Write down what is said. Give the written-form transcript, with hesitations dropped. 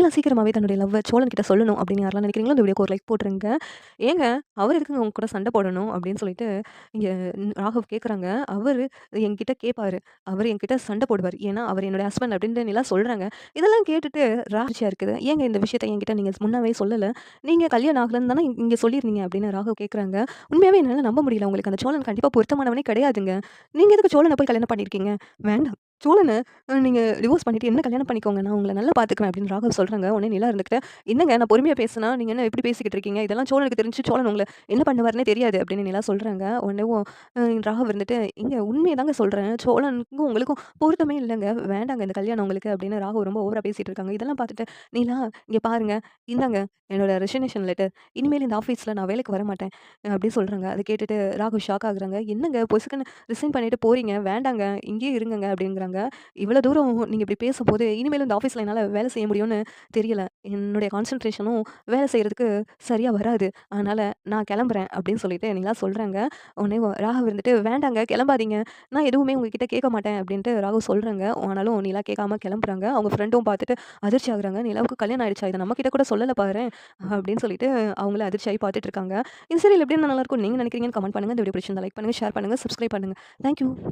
நீலா சீக்கிரமாவே தன்னுடைய லவ்வ சோழன் கிட்ட சொல்லணும் அப்படின்னு யாரெல்லாம் நினைக்கிறீங்களோ, இந்த வீடியோக்கு ஒரு லைக் போட்டுருங்க. ஏங்க அவர் எதுக்குங்க உங்க கூட சண்டை போடணும் அப்படின்னு சொல்லிட்டு இங்க ராகவ் கேட்குறாங்க. அவரு என்கிட்ட கேட்பாரு. அவரு என்கிட்ட சண்டை போடுவாரு. ஏன்னா, அவர் என்னோட ஹஸ்பண்ட் அப்படின்ட்டு நிலா சொல்றாங்க. இதெல்லாம் கேட்டுட்டு ராஜியா இருக்குது. ஏங்க இந்த விஷயத்த என்கிட்ட நீங்க முன்னவே சொல்லல? நீங்க கல்யாணம் ஆகலன்னு தானே இங்க சொல்லியிருந்தீங்க அப்படின்னு ராகவ் கேட்குறாங்க. உண்மையாவே என்னால நம்ப முடியல. உங்களுக்கு அந்த சோழன் கண்டிப்பா பொருத்தமானவனே கிடையாதுங்க. நீங்க எதுக்கு சோழன போய் கல்யாணம் பண்ணியிருக்கீங்க? வேண்டாம். சோழன நீங்க டிவோர்ஸ் பண்ணிட்டு என்ன கல்யாணம் பண்ணிக்கோங்க. நான் உங்கள நல்லா பார்த்துக்குவேன் அப்படின்னு ராகவ் சொல்றாங்க. உடனே நிலா இருந்துகிட்டு, என்னங்க நான் பொறுமையா பேசுனா, நீங்க என்ன இப்படி பேசிக்கிட்டு இருக்கீங்க? இதெல்லாம் சோழனுக்கு தெரிஞ்சு சோழன் உங்கள என்ன பண்ணுவாருன்னே தெரியாது அப்படின்னு நிலா சொல்றாங்க. உடனேவும் ராகவ் இருந்துட்டு, "ஏங்க உண்மைய தாங்க சொல்றேன். சோழனுக்கும் உங்களுக்கும் பொருத்தமே இல்லங்க. வேண்டாங்க இந்த கல்யாணம் உங்களுக்கு" அப்படின்னு ராகவ் ரொம்ப ஓவரா பேசிட்டு இருக்காங்க. இதெல்லாம் பார்த்துட்டு, "நிலா இங்க பாருங்க. இந்தாங்க என்னோட ரெசிக்னேஷன் லெட்டர். இனிமேல் இந்த ஆஃபீஸ்ல நான் வேலைக்கு வரமாட்டேன்" அப்படின்னு சொல்றாங்க. அத கேட்டுட்டு ராகவ் ஷாக் ஆகுறாங்க. "என்னங்க பொசுக்குன்னு ரிசைன் பண்ணிட்டு போறீங்க. வேண்டாங்க. இங்கேயே இருங்கங்க" அப்படிங்கிறாங்க. "இவ்வளோ தூரம் நீங்க இப்படி பேசும்போது, இனிமேலும் இந்த ஆஃபீஸ்ல என்னால வேலை செய்ய முடியும்னு தெரியல. என்னுடைய கான்சன்ட்ரேஷனும் வேலை செய்றதுக்கு சரியா வராது. அதனால நான் கிளம்புறேன்" அப்படின்னு சொல்லிட்டு நிலா சொல்றாங்க. உடனே ராகவ் இருந்துட்டு, "வேண்டாங்க கிளம்பாதீங்க. நான் எதுவுமே உங்ககிட்ட கேட்க மாட்டேன்" அப்படின்ட்டு ராகவ் சொல்றாங்க. ஆனாலும் நிலா கேட்காம கிளம்புறாங்க. அவங்க ஃப்ரெண்டும் பார்த்துட்டு அதிர்ச்சி ஆகுறாங்க. "நிலாவுக்கு கல்யாணம் ஆயிடுச்சா? இத நம்ம கிட்ட கூட சொல்லல பாரேன்" அப்படின்னு சொல்லிட்டு அவங்கள அதிர்ச்சியாயி பார்த்துட்டு இருக்காங்க. இந்த சீரியல் எப்படி இருந்தா நல்லாயிருக்கும்னு நீங்க நினைக்கிறீங்கன்னு கமெண்ட் பண்ணுங்க. இந்த வீடியோ பிடிச்சிருந்தா லைக் பண்ணுங்க, ஷேர் பண்ணுங்க, சப்ஸ்கிரைப் பண்ணுங்க. Thank you.